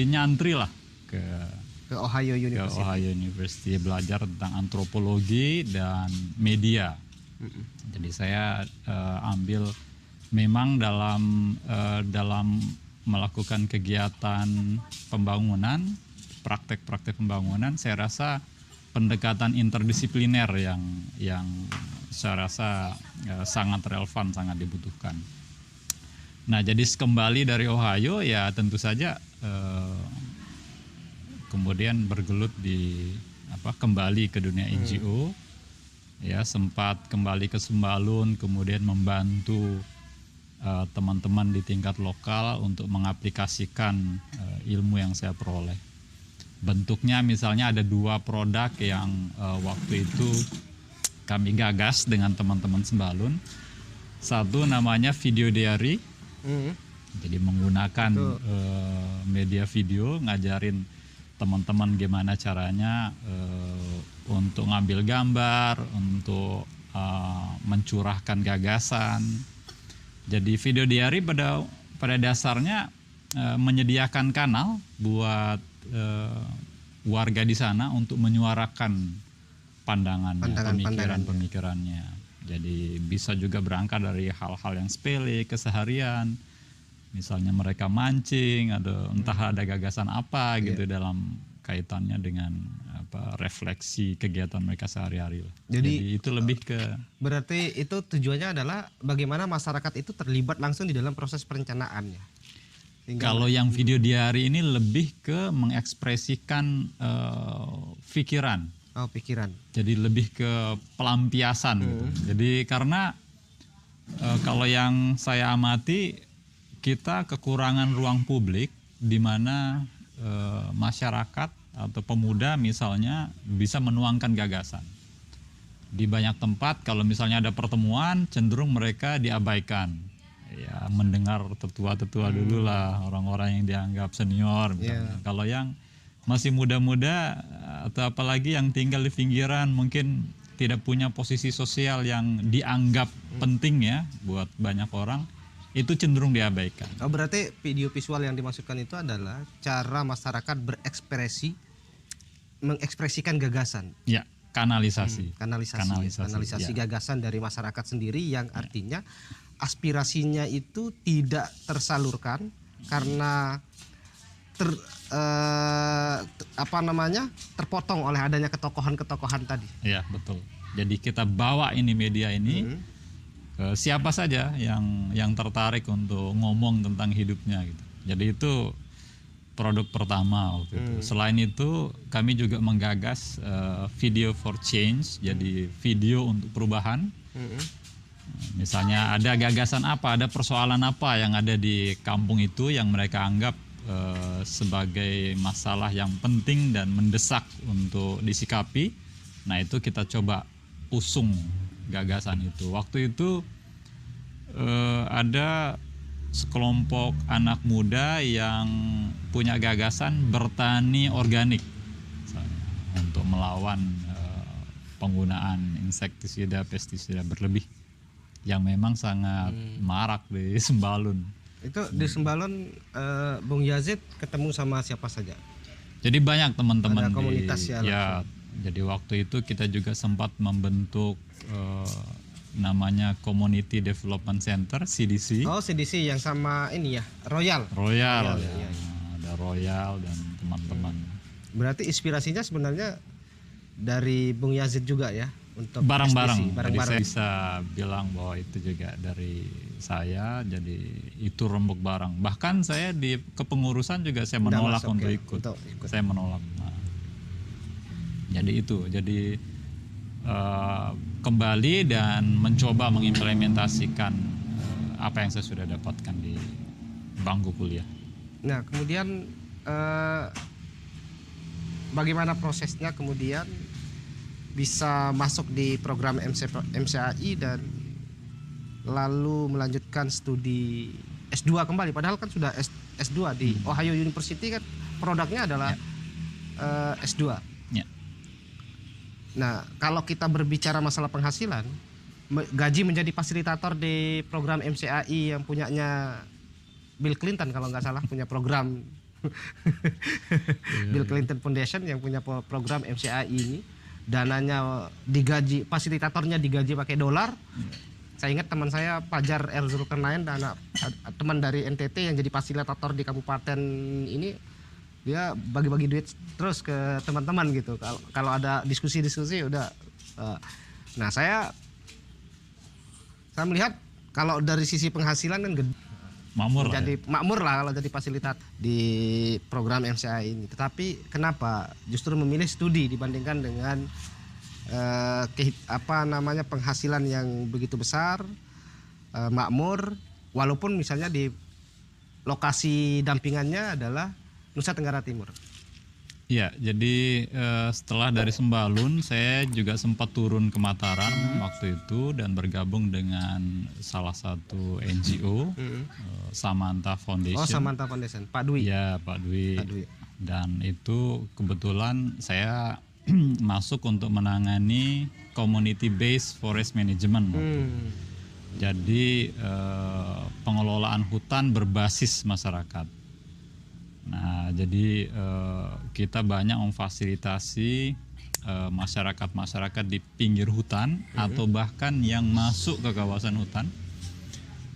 jadi nyantri lah ke Ohio University belajar tentang antropologi dan media. Jadi saya ambil memang dalam melakukan kegiatan pembangunan, praktek-praktek pembangunan, saya rasa pendekatan interdisipliner yang saya rasa sangat relevan, sangat dibutuhkan. Nah, jadi kembali dari Ohio ya tentu saja kemudian bergelut kembali ke dunia NGO, ya sempat kembali ke Sembalun, kemudian membantu teman-teman di tingkat lokal untuk mengaplikasikan ilmu yang saya peroleh. Bentuknya misalnya ada 2 produk yang waktu itu kami gagas dengan teman-teman Sembalun. Satu namanya video diary, jadi menggunakan media video, ngajarin teman-teman gimana caranya untuk ngambil gambar, untuk mencurahkan gagasan. Jadi video diary pada dasarnya menyediakan kanal buat warga di sana untuk menyuarakan pandangannya, pemikirannya. Jadi bisa juga berangkat dari hal-hal yang sepele, keseharian. Misalnya mereka mancing, entah ada gagasan apa gitu dalam kaitannya dengan refleksi kegiatan mereka sehari-hari. Jadi itu lebih ke... Berarti itu tujuannya adalah bagaimana masyarakat itu terlibat langsung di dalam proses perencanaannya. Kalau yang video diary ini lebih ke mengekspresikan pikiran. Oh, pikiran. Jadi lebih ke pelampiasan gitu. Jadi karena kalau yang saya amati, kita kekurangan ruang publik di mana masyarakat atau pemuda misalnya bisa menuangkan gagasan. Di banyak tempat kalau misalnya ada pertemuan cenderung mereka diabaikan. Ya mendengar tetua-tetua dulu lah, orang-orang yang dianggap senior misalnya. Kalau yang masih muda-muda atau apalagi yang tinggal di pinggiran mungkin tidak punya posisi sosial yang dianggap penting ya buat banyak orang, itu cenderung diabaikan. Oh, berarti video visual yang dimaksudkan itu adalah cara masyarakat berekspresi, mengekspresikan gagasan. Ya, kanalisasi Kanalisasi gagasan dari masyarakat sendiri yang artinya aspirasinya itu tidak tersalurkan karena terpotong oleh adanya ketokohan-ketokohan tadi. Iya, betul. Jadi kita bawa ini media ini siapa saja yang tertarik untuk ngomong tentang hidupnya gitu. Jadi itu produk pertama waktu itu. Selain itu kami juga menggagas video for change, jadi video untuk perubahan. Misalnya ada gagasan apa, ada persoalan apa yang ada di kampung itu yang mereka anggap sebagai masalah yang penting dan mendesak untuk disikapi. Nah itu kita coba usung gagasan itu. Waktu itu ada sekelompok anak muda yang punya gagasan bertani organik misalnya, untuk melawan penggunaan insektisida, pestisida berlebih yang memang sangat marak di Sembalun. Itu di Sembalun Bung Yazid ketemu sama siapa saja? Jadi banyak teman-teman ada komunitas ya. Jadi waktu itu kita juga sempat membentuk namanya Community Development Center, CDC. Oh, CDC yang sama ini ya, Royal. Ya. Ada Royal dan teman-teman. Berarti inspirasinya sebenarnya dari Bung Yazid juga ya untuk barang-barang. Jadi saya bisa bilang bahwa itu juga dari saya. Jadi itu rembuk barang. Bahkan saya di kepengurusan juga saya menolak untuk ikut. Saya menolak. Nah, jadi itu. Jadi kembali dan mencoba mengimplementasikan apa yang saya sudah dapatkan di bangku kuliah. Nah, kemudian bagaimana prosesnya kemudian bisa masuk di program MCAI dan lalu melanjutkan studi S2 kembali, padahal kan sudah S2 di Ohio University kan produknya adalah S2. Ya. Nah, kalau kita berbicara masalah penghasilan, gaji menjadi fasilitator di program MCAI yang punyanya Bill Clinton kalau nggak salah, punya program Bill Clinton Foundation yang punya program MCAI ini, dananya digaji, fasilitatornya digaji pakai dolar. Saya ingat teman saya Fajar El Zulkarnain, teman dari NTT yang jadi fasilitator di kabupaten ini, dia bagi-bagi duit terus ke teman-teman gitu. Kalau ada diskusi-diskusi udah. Nah saya melihat kalau dari sisi penghasilan kan gede. Makmur Jadi makmur lah kalau jadi fasilitat di program MCA ini. Tetapi kenapa justru memilih studi dibandingkan dengan penghasilan yang begitu besar, makmur, walaupun misalnya di lokasi dampingannya adalah Nusa Tenggara Timur. Ya, jadi setelah dari Sembalun, saya juga sempat turun ke Mataram waktu itu dan bergabung dengan salah satu NGO, Samantha Foundation. Oh, Samantha Foundation, Pak Dwi. Ya, Pak Dwi. Dan itu kebetulan saya masuk untuk menangani community based forest management. Jadi pengelolaan hutan berbasis masyarakat. Nah, jadi kita banyak memfasilitasi masyarakat-masyarakat di pinggir hutan atau bahkan yang masuk ke kawasan hutan.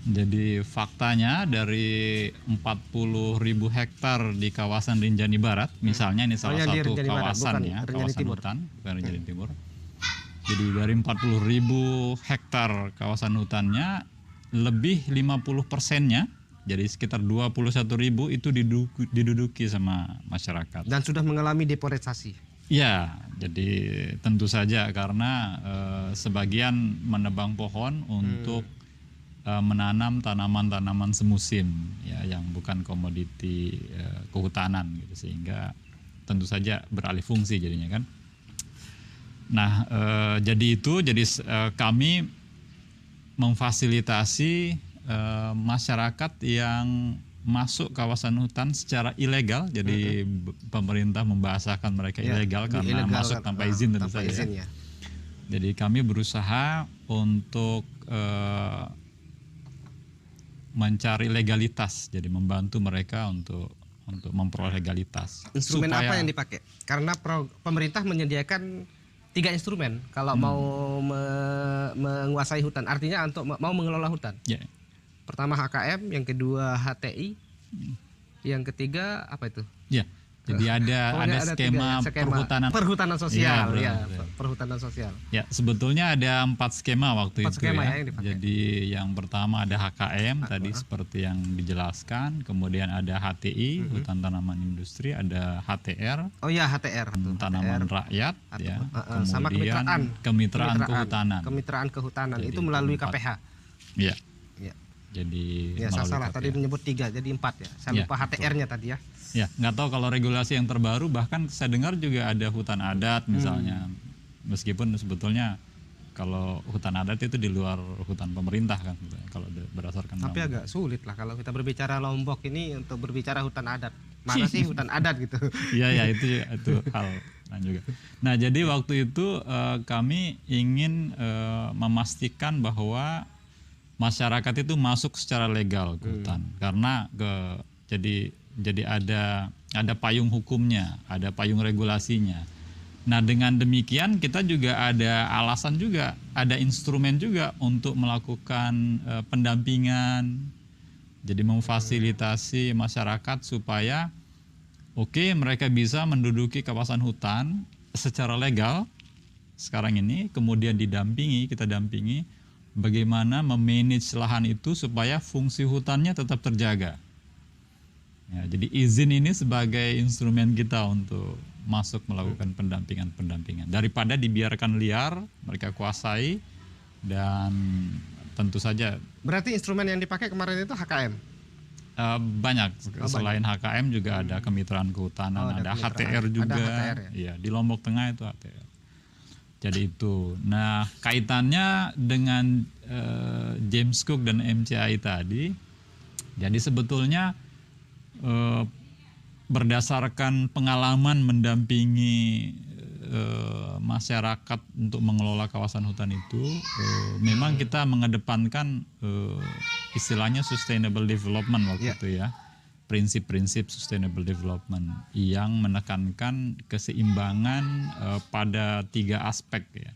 Jadi faktanya dari 40.000 hektar di kawasan Rinjani Barat, misalnya ini salah satu kawasan ya, kawasan hutan, bukan Rinjani Timur. Jadi dari 40.000 hektar kawasan hutannya, lebih 50%-nya, jadi sekitar 21.000 itu diduduki sama masyarakat. Dan sudah mengalami deforestasi. Ya, jadi tentu saja karena sebagian menebang pohon untuk menanam tanaman-tanaman semusim ya, yang bukan komoditi kehutanan gitu, sehingga tentu saja beralih fungsi jadinya kan. Nah, jadi kami memfasilitasi masyarakat yang masuk kawasan hutan secara ilegal. Jadi pemerintah membahasakan mereka ilegal karena masuk tanpa izin tentu saja. Ya. Jadi kami berusaha untuk mencari legalitas, jadi membantu mereka untuk memperoleh legalitas. Instrumen apa yang dipakai? Karena pemerintah menyediakan 3 instrumen kalau mau menguasai hutan, artinya untuk mau mengelola hutan. Yeah. Pertama HKM, yang kedua HTI, yang ketiga apa itu? Ya. Jadi ada skema perhutanan sosial, perhutanan sosial. Ya, sebetulnya ada 4 skema waktu itu skema ya. Yang jadi yang pertama ada HKM tadi seperti yang dijelaskan, kemudian ada HTI, hutan tanaman industri, ada HTR. Oh ya, HTR, tanaman rakyat ya. Kemudian sama kemitraan kehutanan. Kemitraan kehutanan jadi, itu melalui KPH. Iya. Jadi saya salah tadi menyebut 3 jadi 4 ya. Saya lupa HTR-nya tadi ya. Ya, nggak tahu kalau regulasi yang terbaru, bahkan saya dengar juga ada hutan adat misalnya. Meskipun sebetulnya kalau hutan adat itu di luar hutan pemerintah kan, kalau berdasarkan. Tapi agak sulit lah kalau kita berbicara Lombok ini untuk berbicara hutan adat. Mana sih hutan adat gitu? Iya itu hal juga. Nah, jadi waktu itu kami ingin memastikan bahwa masyarakat itu masuk secara legal ke hutan, karena jadi ada payung hukumnya, ada payung regulasinya. Nah, dengan demikian kita juga ada alasan juga, ada instrumen juga untuk melakukan pendampingan. Jadi memfasilitasi masyarakat supaya mereka bisa menduduki kawasan hutan secara legal sekarang ini, kemudian kita dampingi bagaimana memanage lahan itu supaya fungsi hutannya tetap terjaga. Ya, jadi izin ini sebagai instrumen kita untuk masuk melakukan pendampingan. Daripada dibiarkan liar, mereka kuasai, dan tentu saja. Berarti instrumen yang dipakai kemarin itu HKM? Banyak. Selain HKM juga ada kemitraan kehutanan, ada HTR juga. Ada HTR, ya? Iya, di Lombok Tengah itu HTR. Jadi itu. Nah, kaitannya dengan James Cook dan MCAI tadi, jadi sebetulnya berdasarkan pengalaman mendampingi masyarakat untuk mengelola kawasan hutan itu, memang kita mengedepankan istilahnya sustainable development waktu itu ya, prinsip-prinsip sustainable development yang menekankan keseimbangan pada 3 aspek ya.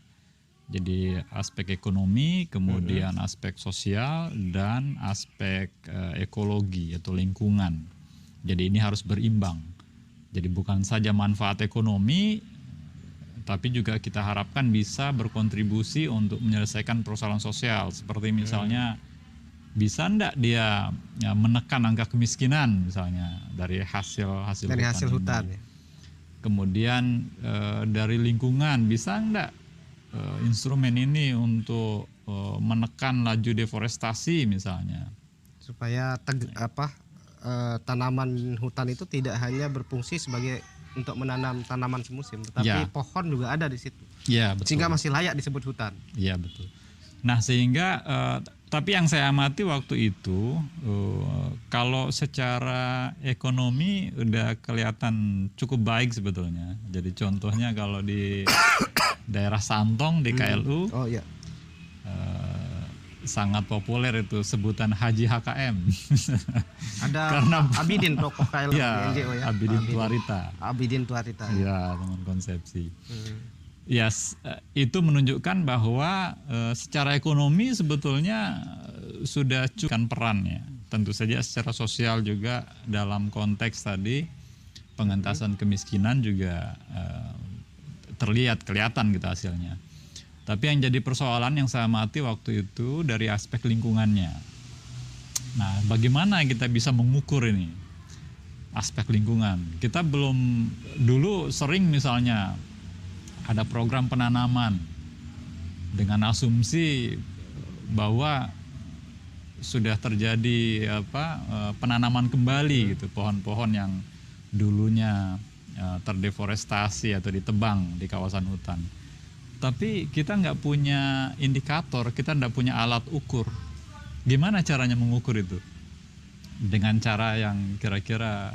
Jadi aspek ekonomi, kemudian aspek sosial dan aspek ekologi atau lingkungan. Jadi ini harus berimbang. Jadi bukan saja manfaat ekonomi, tapi juga kita harapkan bisa berkontribusi untuk menyelesaikan persoalan sosial. Seperti misalnya bisa enggak dia menekan angka kemiskinan misalnya dari hasil hutan. Ya. Kemudian dari lingkungan bisa enggak instrumen ini untuk menekan laju deforestasi misalnya. Supaya tanaman hutan itu tidak hanya berfungsi sebagai untuk menanam tanaman semusim, tetapi pohon juga ada di situ. Ya, betul. Sehingga masih layak disebut hutan. Iya, betul. Nah, sehingga tapi yang saya amati waktu itu kalau secara ekonomi udah kelihatan cukup baik sebetulnya. Jadi contohnya kalau di daerah Santong di KLU sangat populer itu sebutan Haji HKM. Ada karena Abidin tokoh KLU ya, NGO ya. Abidin Tuarita. Ya, teman konsepsi. Yes, itu menunjukkan bahwa secara ekonomi sebetulnya sudah cukup perannya. Tentu saja secara sosial juga dalam konteks tadi pengentasan kemiskinan juga kelihatan gitu hasilnya. Tapi yang jadi persoalan yang saya amati waktu itu dari aspek lingkungannya. Nah, bagaimana kita bisa mengukur ini aspek lingkungan? Kita belum dulu sering misalnya ada program penanaman dengan asumsi bahwa sudah terjadi penanaman kembali gitu pohon-pohon yang dulunya terdeforestasi atau ditebang di kawasan hutan. Tapi kita nggak punya indikator, kita nggak punya alat ukur. Gimana caranya mengukur itu? Dengan cara yang kira-kira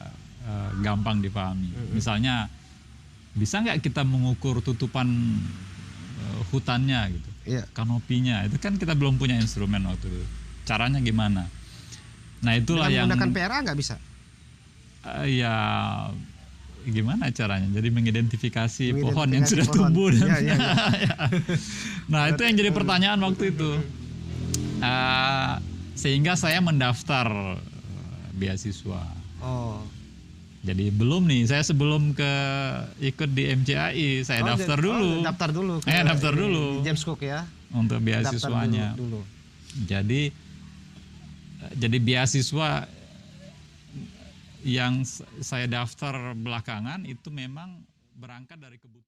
gampang dipahami. Misalnya bisa nggak kita mengukur tutupan hutannya gitu, kanopinya, itu kan kita belum punya instrumen waktu itu. Caranya gimana? Nah itulah yang menggunakan PRA nggak bisa? Ya gimana caranya? Jadi mengidentifikasi pohon yang sudah tumbuh. Nah itu yang jadi pertanyaan waktu itu. Sehingga saya mendaftar beasiswa. Jadi belum nih, saya sebelum ikut di MCAI, saya daftar dulu. Daftar dulu. James Cook ya. Untuk beasiswanya. Dulu. Jadi beasiswa yang saya daftar belakangan itu memang berangkat dari kebutuhan.